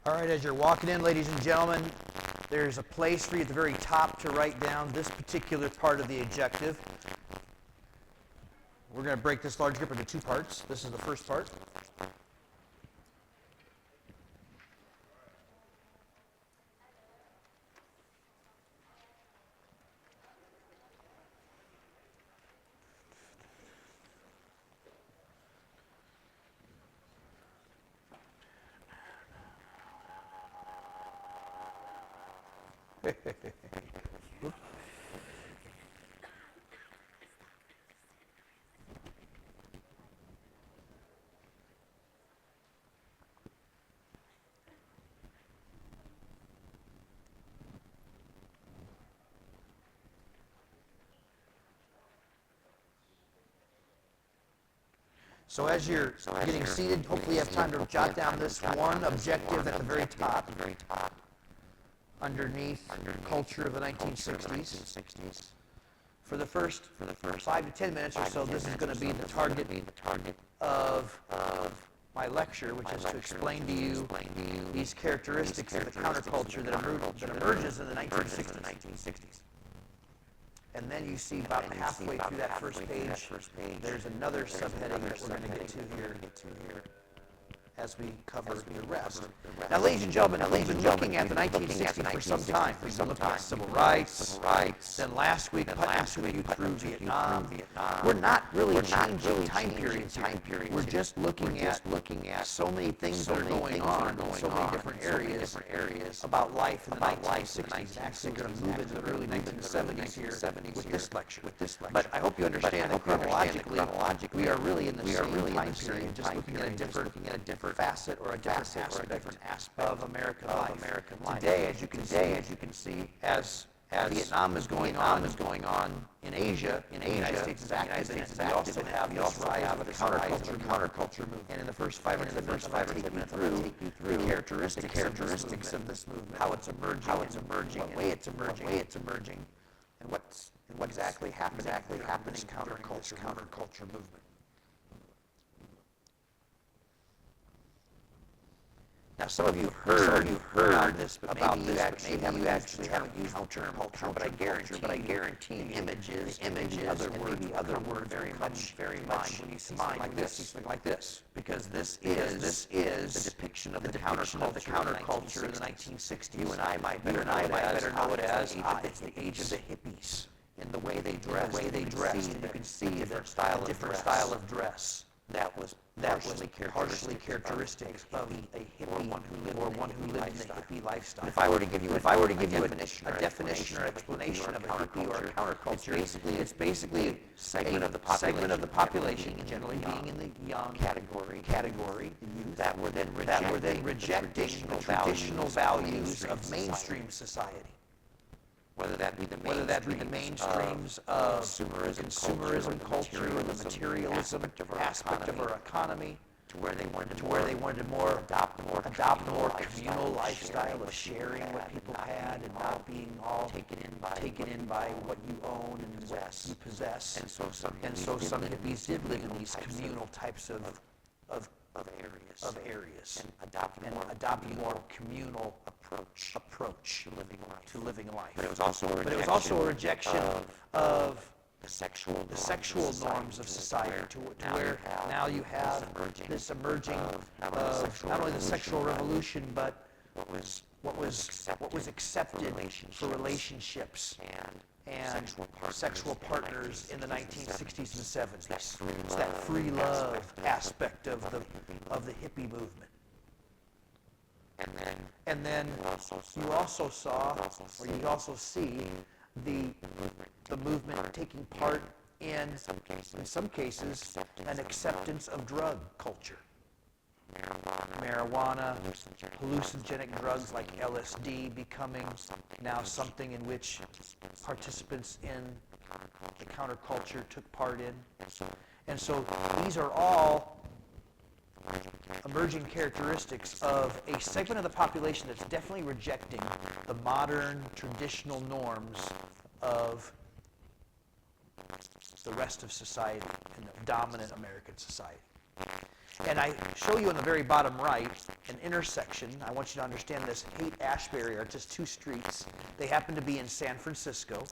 All right, as you're walking in, ladies and gentlemen, there's a place for you at the very top to write down this particular part of the objective. We're going to break this large grip into two parts. This is the first part. So as you're getting seated, hopefully you have time to jot down this one objective at the very top, underneath culture of the 1960s. For the first 5 to 10 minutes or so, this is going to be the target of my lecture, which is to explain to you these characteristics of the counterculture that emerges in the 1960s. And then you see about halfway through that first page, there's another subheading that we're going to get to here as we cover the rest. Now, ladies and gentlemen, we've been looking at the 1960s for some time. We've been looking at civil rights. Then last week, took you through Vietnam. We're not really changing time periods here. We're just looking at so many things that are going on in so many different areas about life in the 1960s. Actually, going to move into the early 1970s here with this lecture. But I hope you understand that chronologically, we are really in the same time period, just looking at a different facet or a different aspect of American life. Today, as you can see, as Vietnam is going on in Asia, the United States is active in it. We also have this rise of the counterculture movement. And in the first 5 or 10 minutes, I'll take you through the characteristics of this movement, how it's emerging, what way it's emerging, and what's exactly happening in this counterculture movement. Now, some of you have heard about this, but maybe you actually haven't used the term culture. But I guarantee images, other words, very much when you see something like this, because this is the depiction of the counterculture in the 1960s. You and I might better know it as it's the age of the hippies in the way they dressed. And you can see a different style of dress. That was partially characteristic of a hippie or one who lived in the hippie lifestyle. If I were to give you a definition or explanation of a hippie or a counterculture, it's basically a segment of the population, generally being in the young category, that were then rejecting the traditional values of mainstream society. Whether that be the mainstreams of consumerism culture or the materialism aspect of our economy, to where they wanted to adopt a more communal lifestyle of sharing what people had and not being all taken in by what you own and what you possess. And so some hippies did live in these communal types of areas and adopting a more communal approach to living life. But it was also a rejection of the sexual norms of society, to where now you have this emerging of not only the sexual revolution, but what was accepted for relationships and sexual partners in the 1960s and 70s. It's that free love aspect of the hippie movement. And then you also see the movement taking part in some cases, an acceptance of drug culture. Marijuana, hallucinogenic drugs like LSD becoming now something in which participants in the counterculture took part in. And so these are all emerging characteristics of a segment of the population that's definitely rejecting the modern, traditional norms of the rest of society and the dominant American society. And I show you on the very bottom right an intersection. I want you to understand this. Haight-Ashbury are just two streets. They happen to be in San Francisco.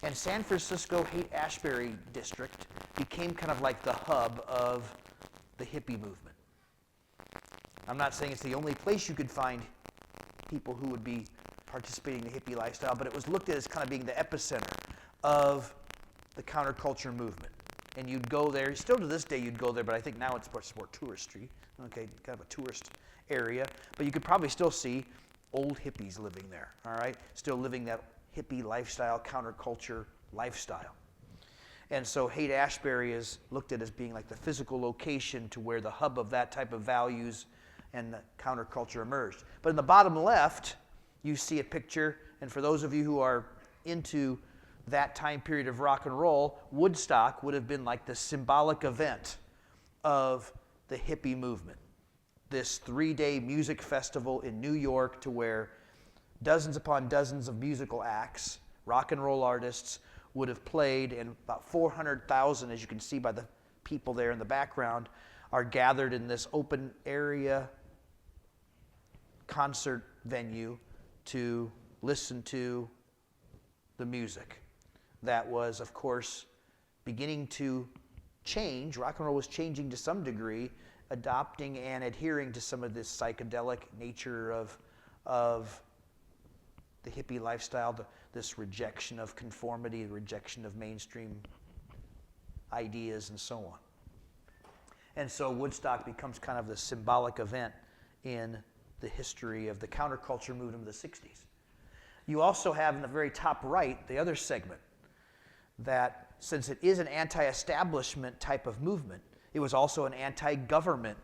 And San Francisco Haight-Ashbury district became kind of like the hub of the hippie movement. I'm not saying it's the only place you could find people who would be participating in the hippie lifestyle, but it was looked at as kind of being the epicenter of the counterculture movement. And you'd go there, still to this day you'd go there, but I think now it's more touristy, okay, kind of a tourist area. But you could probably still see old hippies living there, all right? Still living that hippie lifestyle, counterculture lifestyle. And so Haight-Ashbury is looked at as being like the physical location to where the hub of that type of values and the counterculture emerged. But in the bottom left, you see a picture, and for those of you who are into that time period of rock and roll, Woodstock would have been like the symbolic event of the hippie movement. This 3-day music festival in New York to where dozens upon dozens of musical acts, rock and roll artists, would have played, and about 400,000, as you can see by the people there in the background, are gathered in this open area concert venue to listen to the music. That was, of course, beginning to change. Rock and roll was changing to some degree, adopting and adhering to some of this psychedelic nature of the hippie lifestyle, this rejection of conformity, rejection of mainstream ideas, and so on. And so Woodstock becomes kind of the symbolic event in the history of the counterculture movement of the 60s. You also have in the very top right the other segment, that since it is an anti-establishment type of movement, it was also an anti-government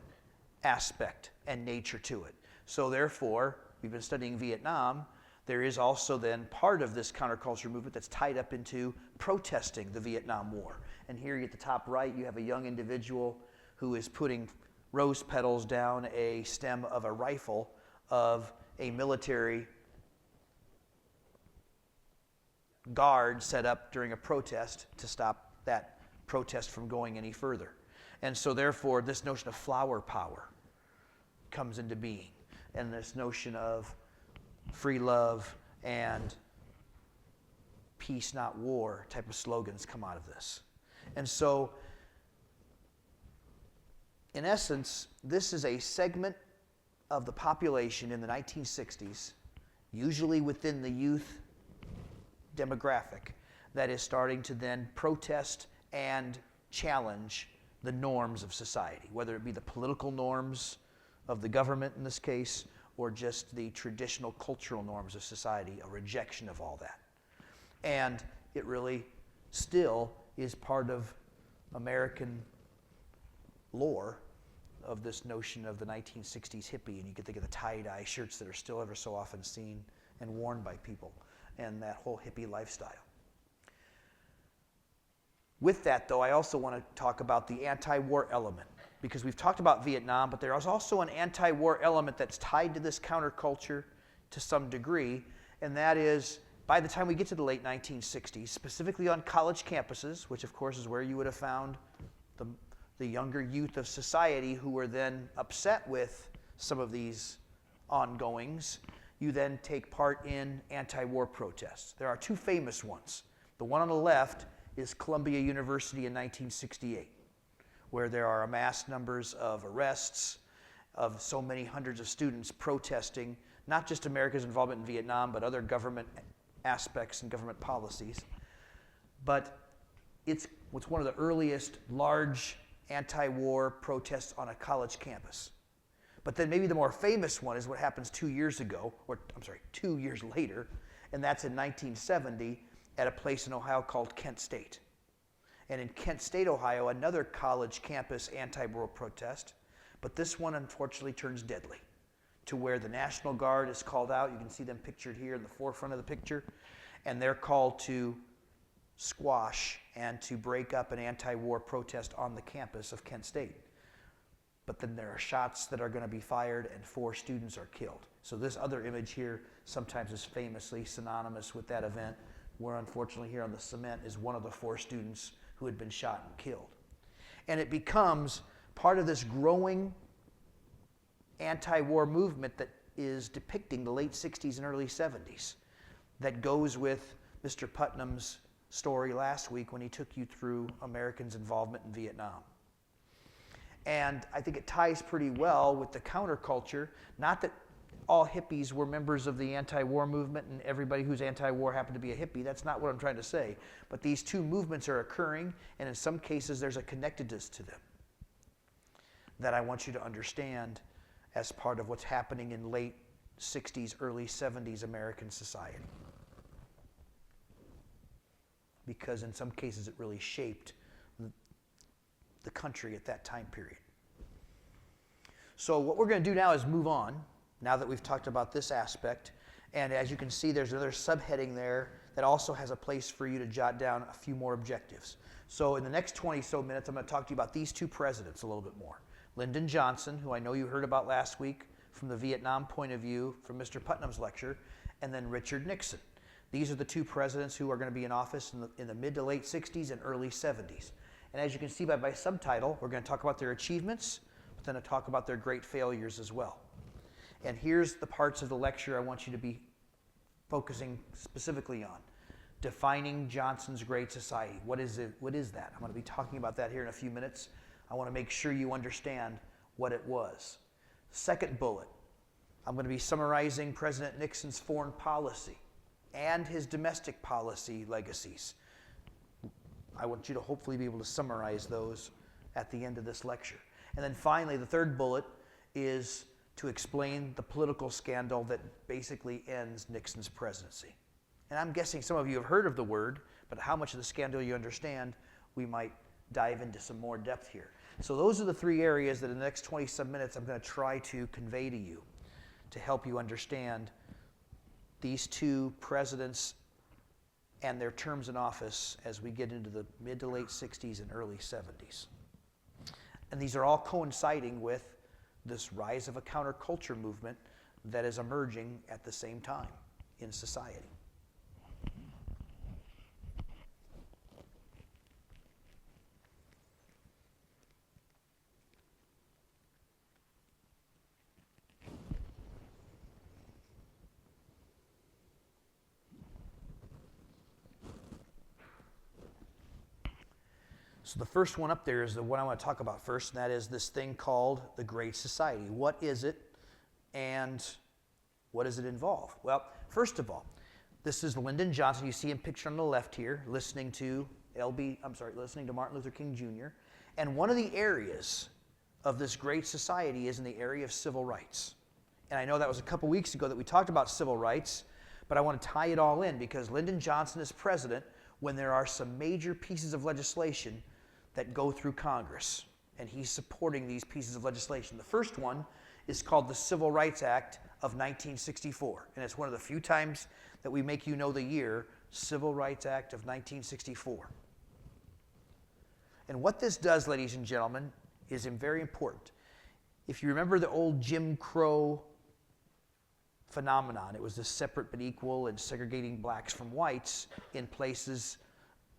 aspect and nature to it. So therefore, we've been studying Vietnam, there is also then part of this counterculture movement that's tied up into protesting the Vietnam War. And here at the top right, you have a young individual who is putting rose petals down a stem of a rifle of a military guard set up during a protest to stop that protest from going any further. And so therefore, this notion of flower power comes into being, and this notion of free love and peace, not war type of slogans come out of this. And so, in essence, this is a segment of the population in the 1960s, usually within the youth demographic, that is starting to then protest and challenge the norms of society, whether it be the political norms of the government in this case, or just the traditional cultural norms of society, a rejection of all that. And it really still is part of American lore of this notion of the 1960s hippie, and you can think of the tie-dye shirts that are still ever so often seen and worn by people, and that whole hippie lifestyle. With that, though, I also want to talk about the anti-war element, because we've talked about Vietnam, but there is also an anti-war element that's tied to this counterculture to some degree, and that is, by the time we get to the late 1960s, specifically on college campuses, which of course is where you would have found the younger youth of society who were then upset with some of these ongoings, you then take part in anti-war protests. There are two famous ones. The one on the left is Columbia University in 1968, where there are amassed numbers of arrests of so many hundreds of students protesting not just America's involvement in Vietnam, but other government aspects and government policies. But it's one of the earliest large anti-war protests on a college campus. But then maybe the more famous one is what happens 2 years ago, or I'm sorry, 2 years later, and that's in 1970 at a place in Ohio called Kent State. And in Kent State, Ohio, another college campus anti-war protest, but this one unfortunately turns deadly, to where the National Guard is called out. You can see them pictured here in the forefront of the picture, and they're called to squash and to break up an anti-war protest on the campus of Kent State. But then there are shots that are going to be fired and 4 students are killed. So this other image here sometimes is famously synonymous with that event, where unfortunately here on the cement is one of the 4 students who had been shot and killed. And it becomes part of this growing anti-war movement that is depicting the late 60s and early 70s that goes with Mr. Putnam's story last week when he took you through Americans' involvement in Vietnam. And I think it ties pretty well with the counterculture. Not that all hippies were members of the anti-war movement and everybody who's anti-war happened to be a hippie. That's not what I'm trying to say. But these two movements are occurring, and in some cases there's a connectedness to them that I want you to understand as part of what's happening in late 60s, early 70s American society. Because in some cases it really shaped the country at that time period. So what we're going to do now is move on, now that we've talked about this aspect. And as you can see, there's another subheading there that also has a place for you to jot down a few more objectives. So in the next 20 so minutes, I'm going to talk to you about these two presidents a little bit more. Lyndon Johnson, who I know you heard about last week from the Vietnam point of view from Mr. Putnam's lecture, and then Richard Nixon. These are the two presidents who are going to be in office in the mid to late 60s and early 70s. And as you can see by my subtitle, we're going to talk about their achievements, but then I'll talk about their great failures as well. And here's the parts of the lecture I want you to be focusing specifically on. Defining Johnson's Great Society. What is it? What is that? I'm going to be talking about that here in a few minutes. I want to make sure you understand what it was. Second bullet, I'm going to be summarizing President Nixon's foreign policy and his domestic policy legacies. I want you to hopefully be able to summarize those at the end of this lecture. And then finally, the third bullet is to explain the political scandal that basically ends Nixon's presidency. And I'm guessing some of you have heard of the word, but how much of the scandal you understand, we might dive into some more depth here. So those are the three areas that in the next 20 some minutes I'm going to try to convey to you to help you understand these two presidents and their terms in office as we get into the mid to late 60s and early 70s. And these are all coinciding with this rise of a counterculture movement that is emerging at the same time in society. So the first one up there is the one I want to talk about first, and that is this thing called the Great Society. What is it, and what does it involve? Well, first of all, this is Lyndon Johnson. You see him pictured on the left here, listening to Martin Luther King Jr. And one of the areas of this Great Society is in the area of civil rights. And I know that was a couple weeks ago that we talked about civil rights, but I want to tie it all in because Lyndon Johnson is president when there are some major pieces of legislation that go through Congress, and he's supporting these pieces of legislation. The first one is called the Civil Rights Act of 1964, and it's one of the few times that we make you know the year, Civil Rights Act of 1964. And what this does, ladies and gentlemen, is very important. If you remember the old Jim Crow phenomenon, it was this separate but equal and segregating blacks from whites in places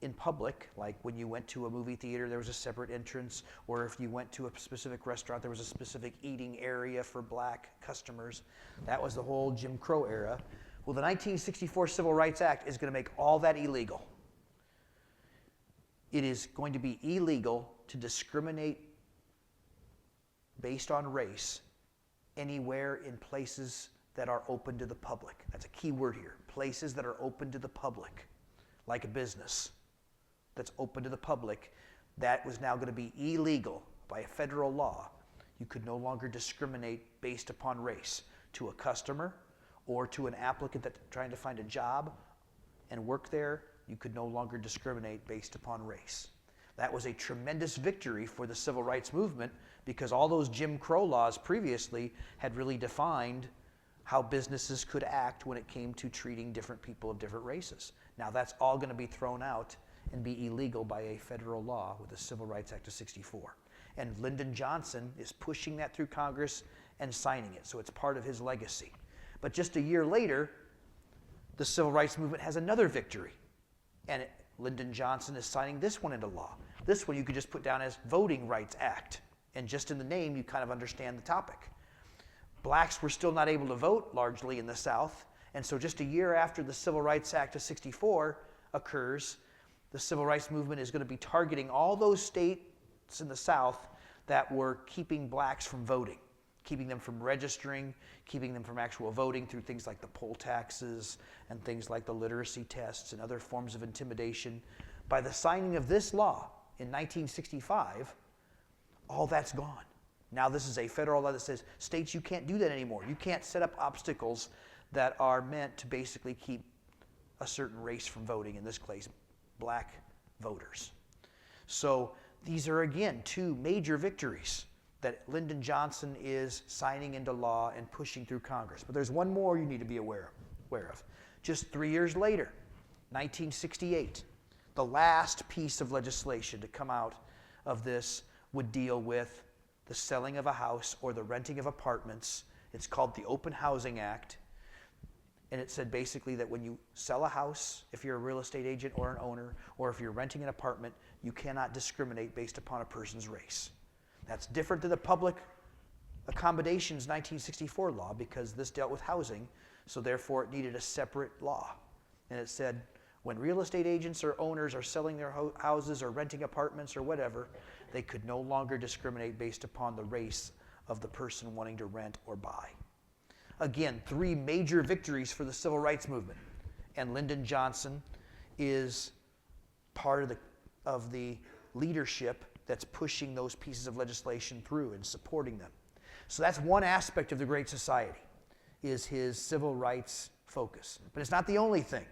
in public, like when you went to a movie theater, there was a separate entrance, or if you went to a specific restaurant, there was a specific eating area for black customers. That was the whole Jim Crow era. Well, the 1964 Civil Rights Act is going to make all that illegal. It is going to be illegal to discriminate based on race anywhere in places that are open to the public. That's a key word here. Places that are open to the public, like a business that's open to the public, that was now going to be illegal by a federal law. You could no longer discriminate based upon race to a customer or to an applicant that's trying to find a job and work there. You could no longer discriminate based upon race. That was a tremendous victory for the civil rights movement because all those Jim Crow laws previously had really defined how businesses could act when it came to treating different people of different races. Now that's all going to be thrown out and be illegal by a federal law with the Civil Rights Act of 64. And Lyndon Johnson is pushing that through Congress and signing it, so it's part of his legacy. But just a year later, the civil rights movement has another victory, and Lyndon Johnson is signing this one into law. This one you could just put down as Voting Rights Act, And just in the name, you kind of understand the topic. Blacks were still not able to vote largely in the South, and so just a year after the Civil Rights Act of '64 occurs, the Civil Rights Movement is going to be targeting all those states in the South that were keeping blacks from voting, keeping them from registering, keeping them from actual voting through things like the poll taxes and things like the literacy tests and other forms of intimidation. By the signing of this law in 1965, all that's gone. Now this is a federal law that says, states, you can't do that anymore. You can't set up obstacles that are meant to basically keep a certain race from voting, in this case, black voters. So these are, again, two major victories that Lyndon Johnson is signing into law and pushing through Congress. But there's one more you need to be aware of. Just 3 years later, 1968, the last piece of legislation to come out of this would deal with the selling of a house or the renting of apartments. It's called the Open Housing Act. And it said basically that when you sell a house, if you're a real estate agent or an owner, or if you're renting an apartment, you cannot discriminate based upon a person's race. That's different than the Public Accommodations 1964 law, because this dealt with housing, so therefore it needed a separate law. And it said when real estate agents or owners are selling their houses or renting apartments or whatever, they could no longer discriminate based upon the race of the person wanting to rent or buy. Again, three major victories for the Civil Rights Movement. And Lyndon Johnson is part of the leadership that's pushing those pieces of legislation through and supporting them. So that's one aspect of the Great Society, is his civil rights focus. But it's not the only thing.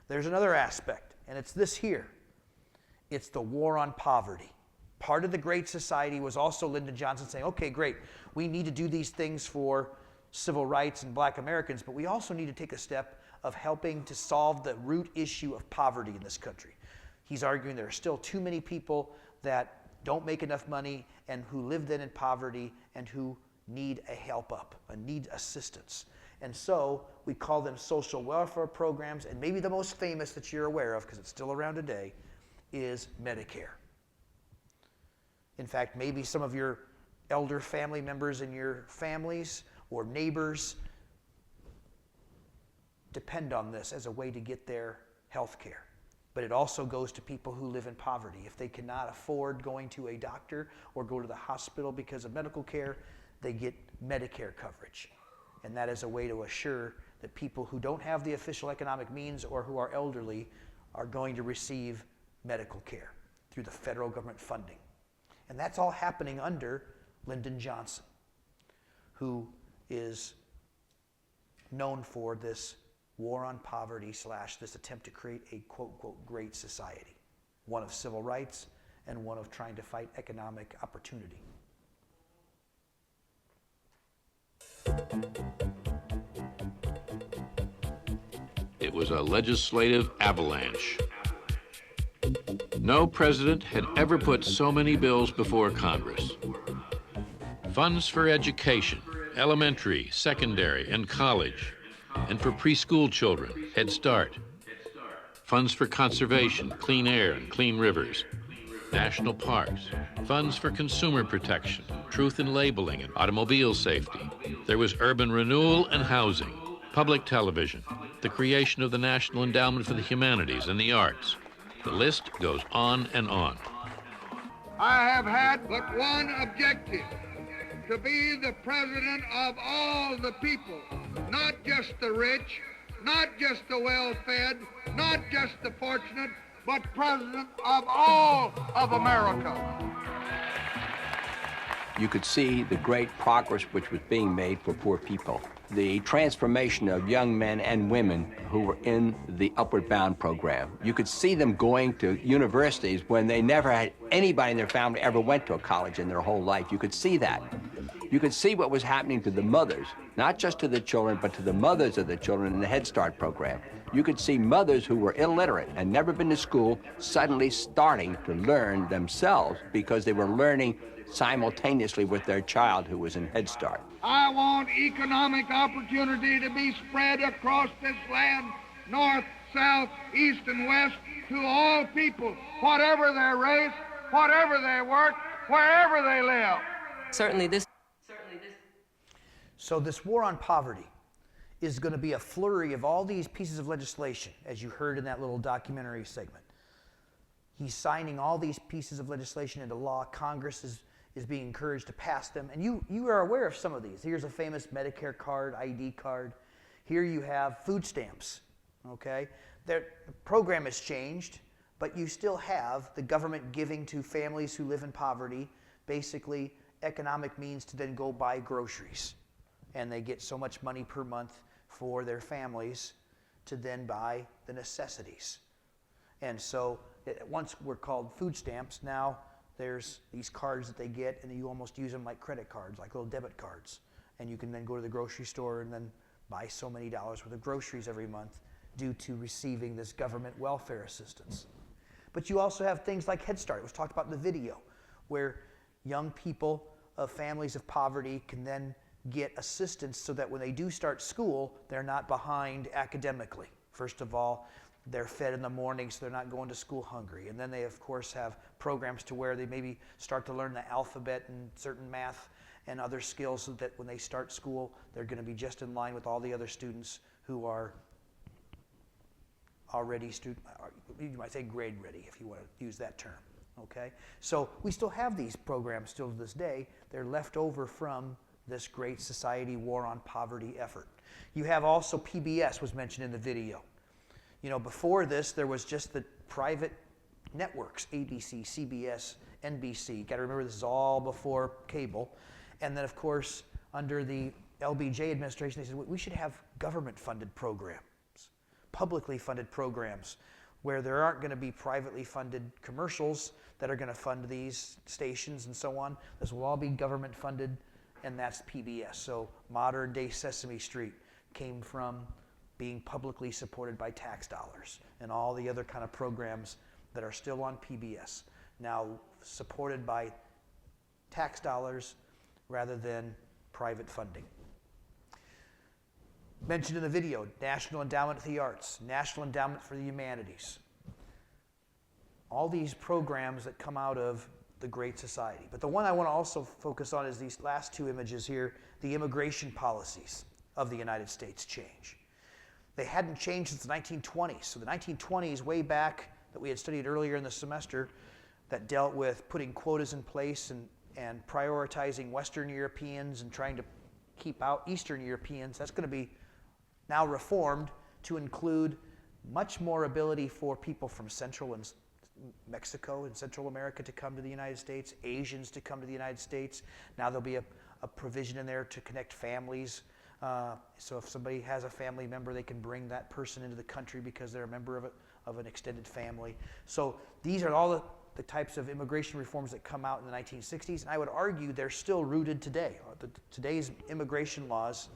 There's another aspect, and it's this here. It's the war on poverty. Part of the Great Society was also Lyndon Johnson saying, okay, great, we need to do these things for civil rights and black Americans, but we also need to take a step of helping to solve the root issue of poverty in this country. He's arguing there are still too many people that don't make enough money and who live then in poverty and who need a help up, need assistance. And so we call them social welfare programs, and maybe the most famous that you're aware of, because it's still around today, is Medicare. In fact, maybe some of your elder family members in your families or neighbors depend on this as a way to get their health care. But it also goes to people who live in poverty. If they cannot afford going to a doctor or go to the hospital because of medical care, they get Medicare coverage. And that is a way to assure that people who don't have the official economic means or who are elderly are going to receive medical care through the federal government funding. And that's all happening under Lyndon Johnson, who is known for this war on poverty / this attempt to create a quote-unquote great society, one of civil rights and one of trying to fight economic opportunity. It was a legislative avalanche. No president had ever put so many bills before Congress. Funds for education, elementary, secondary, and college, and for preschool children, Head Start. Funds for conservation, clean air and clean rivers, national parks. Funds for consumer protection, truth in labeling and automobile safety. There was urban renewal and housing, public television, the creation of the National Endowment for the Humanities and the Arts. The list goes on and on. I have had but one objective: to be the president of all the people, not just the rich, not just the well-fed, not just the fortunate, but president of all of America. You could see the great progress which was being made for poor people. The transformation of young men and women who were in the Upward Bound program. You could see them going to universities when they never had anybody in their family ever went to a college in their whole life. You could see that. You could see what was happening to the mothers, not just to the children, but to the mothers of the children in the Head Start program. You could see mothers who were illiterate and never been to school suddenly starting to learn themselves because they were learning simultaneously with their child who was in Head Start. I want economic opportunity to be spread across this land, north, south, east, and west, to all people, whatever their race, whatever they work, wherever they live. Certainly this So this war on poverty is going to be a flurry of all these pieces of legislation, as you heard in that little documentary segment. He's signing all these pieces of legislation into law. Congress is being encouraged to pass them. And you are aware of some of these. Here's a famous Medicare card, ID card. Here you have food stamps, okay? The program has changed, but you still have the government giving to families who live in poverty basically economic means to then go buy groceries. And they get so much money per month for their families to then buy the necessities. And so once were called food stamps, now there's these cards that they get, and you almost use them like credit cards, like little debit cards. And you can then go to the grocery store and then buy so many dollars worth of groceries every month due to receiving this government welfare assistance. But you also have things like Head Start. It was talked about in the video, where young people of families of poverty can then get assistance so that when they do start school, they're not behind academically. First of all, they're fed in the morning, so they're not going to school hungry. And then they, of course, have programs to where they maybe start to learn the alphabet and certain math and other skills so that when they start school, they're going to be just in line with all the other students who are already you might say grade ready, if you want to use that term. Okay? So we still have these programs still to this day. They're left over from this Great Society War on Poverty effort. You have also PBS was mentioned in the video. You know, before this, there was just the private networks, ABC, CBS, NBC. Got to remember this is all before cable. And then, of course, under the LBJ administration, they said, we should have government-funded programs, publicly funded programs, where there aren't going to be privately funded commercials that are going to fund these stations and so on. This will all be government-funded, and that's PBS. So modern-day Sesame Street came from being publicly supported by tax dollars, and all the other kind of programs that are still on PBS, now supported by tax dollars rather than private funding. Mentioned in the video, National Endowment for the Arts, National Endowment for the Humanities. All these programs that come out of the Great Society. But the one I want to also focus on is these last two images here, the immigration policies of the United States change. They hadn't changed since the 1920s. So the 1920s, way back, that we had studied earlier in the semester, that dealt with putting quotas in place and prioritizing Western Europeans and trying to keep out Eastern Europeans. That's going to be now reformed to include much more ability for people from Central and Mexico and Central America to come to the United States, Asians to come to the United States. Now there'll be a provision in there to connect families. So if somebody has a family member, they can bring that person into the country because they're a member of an extended family. So these are all the types of immigration reforms that come out in the 1960s, and I would argue they're still rooted today. Today's immigration laws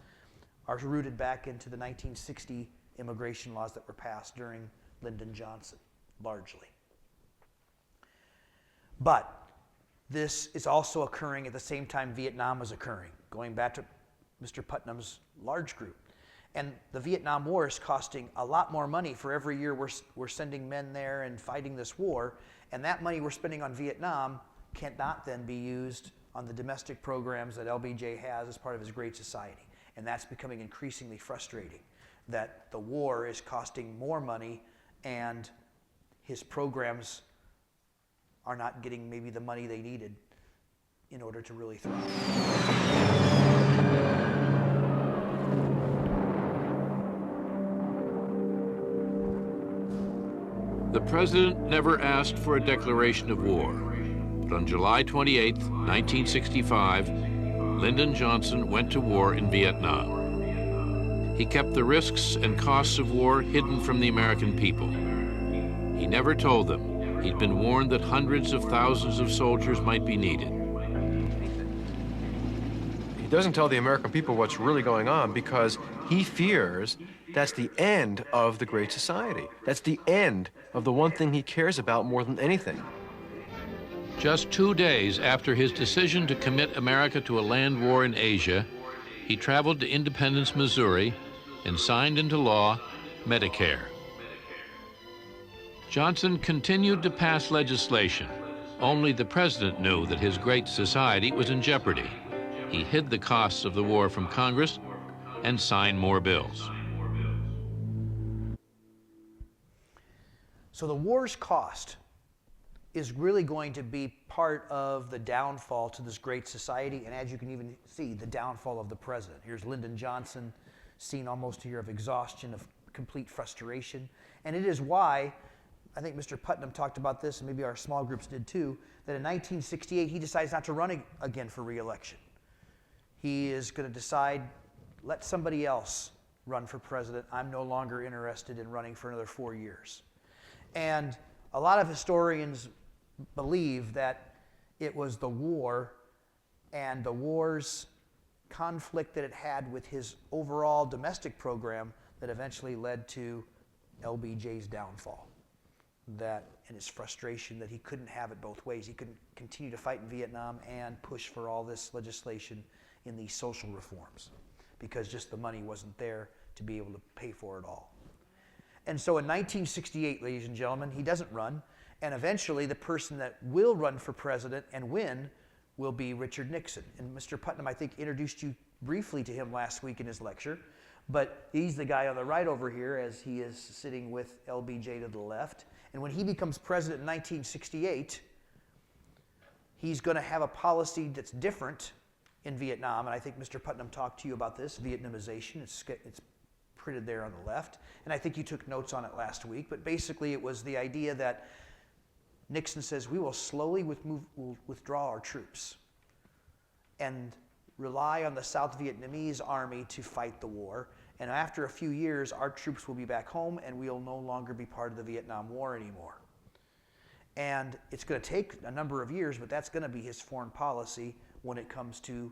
are rooted back into the 1960 immigration laws that were passed during Lyndon Johnson, largely. But this is also occurring at the same time Vietnam is occurring, going back to Mr. Putnam's large group. And the Vietnam War is costing a lot more money for every year we're sending men there and fighting this war. And that money we're spending on Vietnam cannot then be used on the domestic programs that LBJ has as part of his Great Society. And that's becoming increasingly frustrating, that the war is costing more money and his programs are not getting maybe the money they needed in order to really thrive. The president never asked for a declaration of war, but on July 28, 1965, Lyndon Johnson went to war in Vietnam. He kept the risks and costs of war hidden from the American people. He never told them he'd been warned that hundreds of thousands of soldiers might be needed. He doesn't tell the American people what's really going on because he fears that's the end of the Great Society. That's the end of the one thing he cares about more than anything. Just 2 days after his decision to commit America to a land war in Asia, he traveled to Independence, Missouri, and signed into law Medicare. Johnson continued to pass legislation, Only the president knew that his great society was in jeopardy. He hid the costs of the war from Congress and signed more bills. So the war's cost is really going to be part of the downfall to this great society, and as you can even see, the downfall of the president. Here's Lyndon Johnson, seen almost here of exhaustion, of complete frustration. And it is why, I think Mr. Putnam talked about this, and maybe our small groups did too, that in 1968 he decides not to run again for re-election. He is going to decide, let somebody else run for president. I'm no longer interested in running for another 4 years. And a lot of historians believe that it was the war and the war's conflict that it had with his overall domestic program that eventually led to LBJ's downfall. That, and his frustration that he couldn't have it both ways. He couldn't continue to fight in Vietnam and push for all this legislation in these social reforms because just the money wasn't there to be able to pay for it all. And so in 1968, ladies and gentlemen, he doesn't run, and eventually the person that will run for president and win will be Richard Nixon. And Mr. Putnam, I think, introduced you briefly to him last week in his lecture, but he's the guy on the right over here as he is sitting with LBJ to the left. And when he becomes president in 1968, he's going to have a policy that's different in Vietnam, and I think Mr. Putnam talked to you about this, Vietnamization. It's printed there on the left, and I think you took notes on it last week, but basically it was the idea that Nixon says we will slowly withdraw our troops and rely on the South Vietnamese army to fight the war, and after a few years our troops will be back home and we'll no longer be part of the Vietnam War anymore. And it's going to take a number of years, but that's going to be his foreign policy when it comes to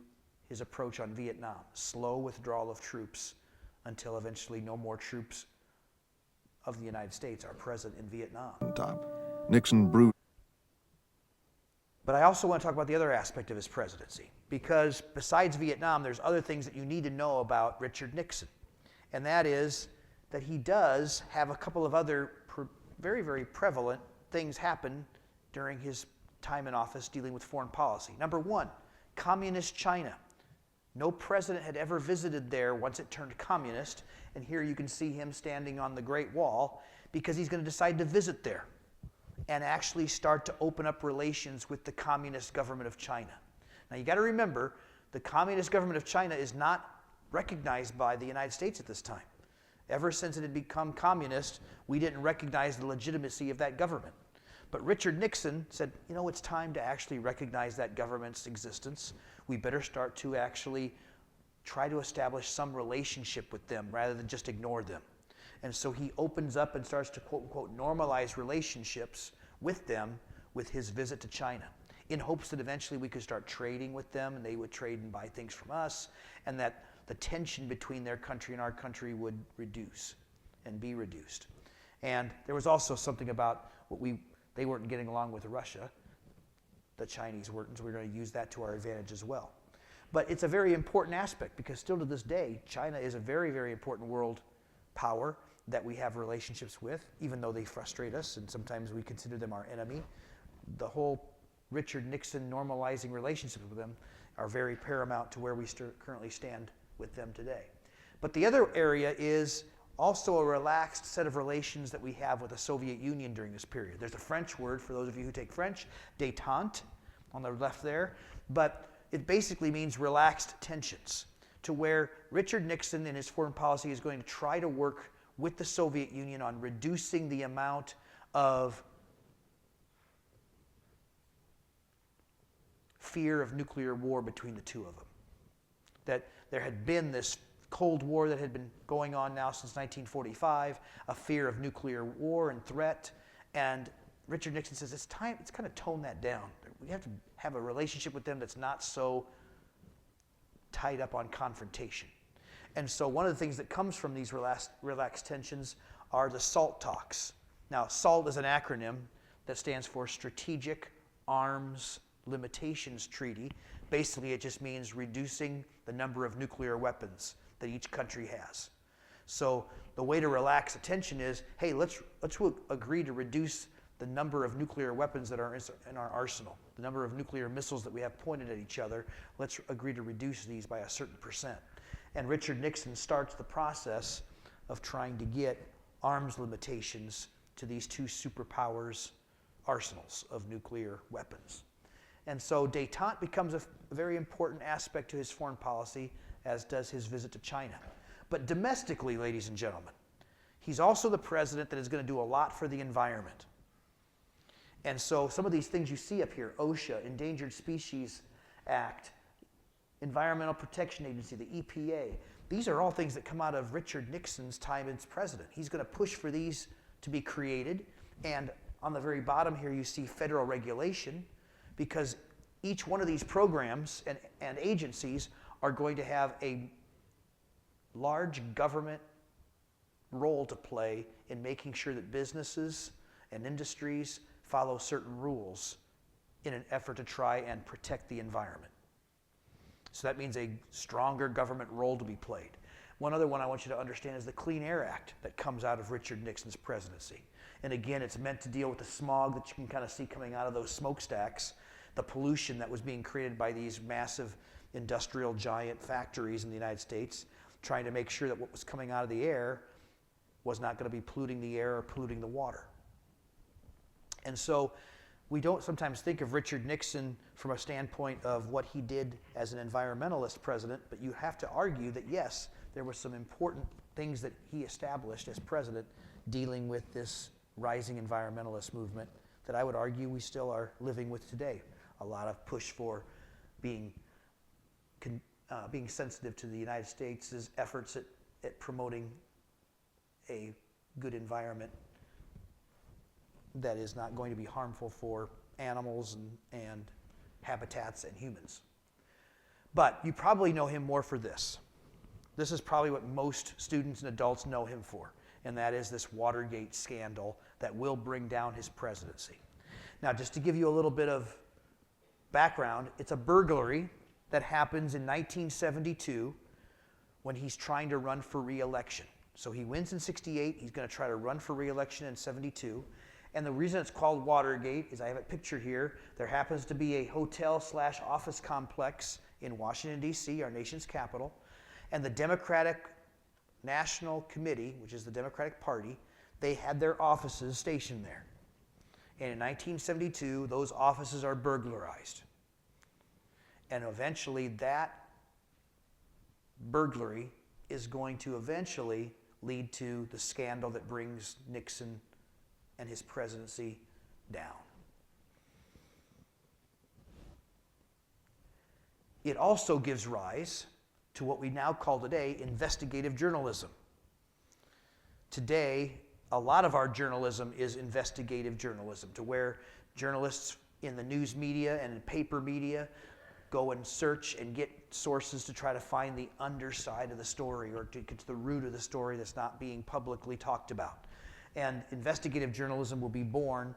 his approach on Vietnam. Slow withdrawal of troops until eventually no more troops of the United States are present in Vietnam. Nixon brewed. But I also want to talk about the other aspect of his presidency, because besides Vietnam, there's other things that you need to know about Richard Nixon. And that is that he does have a couple of other very, very prevalent things happen during his time in office dealing with foreign policy. Number one, communist China. No president had ever visited there once it turned communist, and here you can see him standing on the Great Wall because he's going to decide to visit there and actually start to open up relations with the communist government of China. Now you got to remember, the communist government of China is not recognized by the United States at this time. Ever since it had become communist, we didn't recognize the legitimacy of that government. But Richard Nixon said, you know, it's time to actually recognize that government's existence. We better start to actually try to establish some relationship with them rather than just ignore them. And so he opens up and starts to quote unquote normalize relationships with them with his visit to China, in hopes that eventually we could start trading with them and they would trade and buy things from us, and that the tension between their country and our country would reduce and be reduced. And there was also something about they weren't getting along with Russia. The Chinese weren't, and so we're going to use that to our advantage as well. But it's a very important aspect because still to this day, China is a very, very important world power that we have relationships with, even though they frustrate us and sometimes we consider them our enemy. The whole Richard Nixon normalizing relationships with them are very paramount to where we currently stand with them today. But the other area is also a relaxed set of relations that we have with the Soviet Union during this period. There's a French word for those of you who take French, détente, on the left there, but it basically means relaxed tensions, to where Richard Nixon in his foreign policy is going to try to work with the Soviet Union on reducing the amount of fear of nuclear war between the two of them. That there had been this Cold War that had been going on now since 1945, a fear of nuclear war and threat, and Richard Nixon says it's time, it's kind of tone that down. We have to have a relationship with them that's not so tied up on confrontation. And so one of the things that comes from these relaxed tensions are the SALT talks. Now, SALT is an acronym that stands for Strategic Arms Limitations Treaty. Basically, it just means reducing the number of nuclear weapons that each country has. So the way to relax the tension is, hey, let's agree to reduce the number of nuclear weapons that are in our arsenal, the number of nuclear missiles that we have pointed at each other. Let's agree to reduce these by a certain percent. And Richard Nixon starts the process of trying to get arms limitations to these two superpowers' arsenals of nuclear weapons. And so détente becomes a very important aspect to his foreign policy, as does his visit to China. But domestically, ladies and gentlemen, he's also the president that is going to do a lot for the environment. And so some of these things you see up here, OSHA, Endangered Species Act, Environmental Protection Agency, the EPA, these are all things that come out of Richard Nixon's time as president. He's going to push for these to be created. And on the very bottom here, you see federal regulation, because each one of these programs and agencies are going to have a large government role to play in making sure that businesses and industries follow certain rules in an effort to try and protect the environment. So that means a stronger government role to be played. One other one I want you to understand is the Clean Air Act that comes out of Richard Nixon's presidency. And again, it's meant to deal with the smog that you can kind of see coming out of those smokestacks, the pollution that was being created by these massive industrial giant factories in the United States, trying to make sure that what was coming out of the air was not going to be polluting the air or polluting the water. And so we don't sometimes think of Richard Nixon from a standpoint of what he did as an environmentalist president, but you have to argue that yes, there were some important things that he established as president dealing with this rising environmentalist movement that I would argue we still are living with today. A lot of push for being sensitive to the United States' efforts at promoting a good environment that is not going to be harmful for animals and habitats and humans. But you probably know him more for this. This is probably what most students and adults know him for, and that is this Watergate scandal that will bring down his presidency. Now, just to give you a little bit of background, it's a burglary that happens in 1972 when he's trying to run for re-election. So he wins in 68, he's going to try to run for re-election in 72. And the reason it's called Watergate is I have a picture here. There happens to be a hotel/office complex in Washington, D.C., our nation's capital. And the Democratic National Committee, which is the Democratic Party, they had their offices stationed there. And in 1972, those offices are burglarized. And eventually that burglary is going to eventually lead to the scandal that brings Nixon and his presidency down. It also gives rise to what we now call today investigative journalism. Today, a lot of our journalism is investigative journalism, to where journalists in the news media and in paper media go and search and get sources to try to find the underside of the story or to get to the root of the story that's not being publicly talked about. And investigative journalism will be born,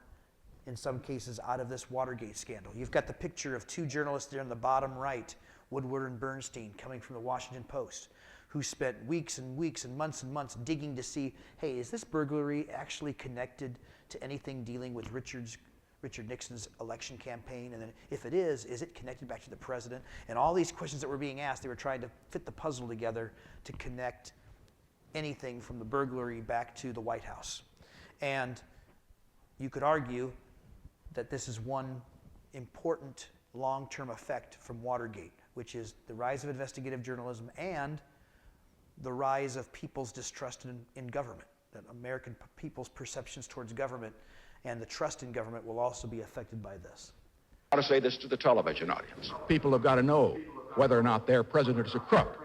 in some cases, out of this Watergate scandal. You've got the picture of two journalists there in the bottom right, Woodward and Bernstein, coming from the Washington Post, who spent weeks and weeks and months digging to see, hey, is this burglary actually connected to anything dealing with Richard Nixon's election campaign? And then if it is it connected back to the president? And all these questions that were being asked, they were trying to fit the puzzle together to connect anything from the burglary back to the White House. And you could argue that this is one important long-term effect from Watergate, which is the rise of investigative journalism and the rise of people's distrust in government, that American people's perceptions towards government and the trust in government will also be affected by this. I want to say this to the television audience. People have got to know whether or not their president is a crook.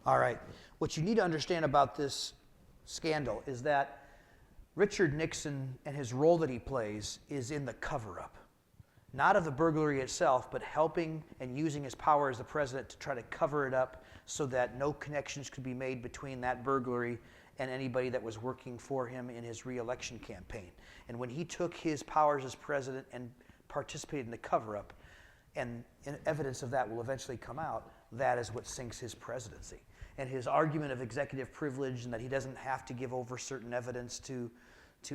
All right. What you need to understand about this scandal is that Richard Nixon and his role that he plays is in the cover-up. Not of the burglary itself, but helping and using his power as the president to try to cover it up so that no connections could be made between that burglary and anybody that was working for him in his re-election campaign. And when he took his powers as president and participated in the cover-up, and evidence of that will eventually come out, that is what sinks his presidency. And his argument of executive privilege and that he doesn't have to give over certain evidence to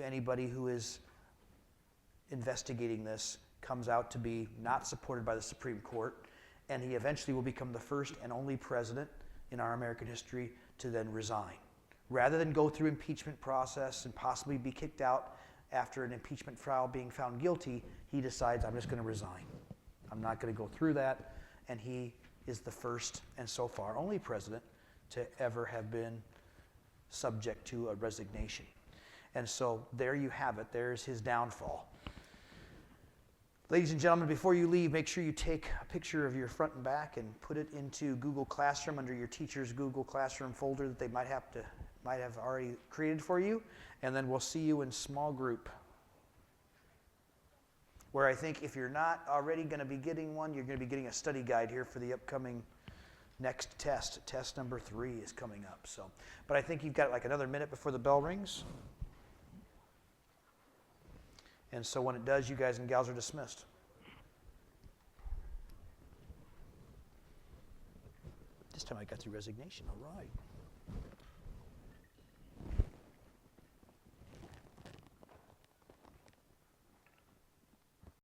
anybody who is investigating this comes out to be not supported by the Supreme Court, and he eventually will become the first and only president in our American history to then resign. Rather than go through impeachment process and possibly be kicked out after an impeachment trial being found guilty, he decides, I'm just going to resign. I'm not going to go through that, and he is the first and so far only president to ever have been subject to a resignation. And so there you have it. There's his downfall. Ladies and gentlemen, before you leave, make sure you take a picture of your front and back and put it into Google Classroom under your teacher's Google Classroom folder that they might have already created for you. And then we'll see you in small group, where I think if you're not already going to be getting one, you're going to be getting a study guide here for the upcoming next test. Test number 3 is coming up. But I think you've got like another minute before the bell rings. And so when it does, you guys and gals are dismissed. This time I got through resignation. All right.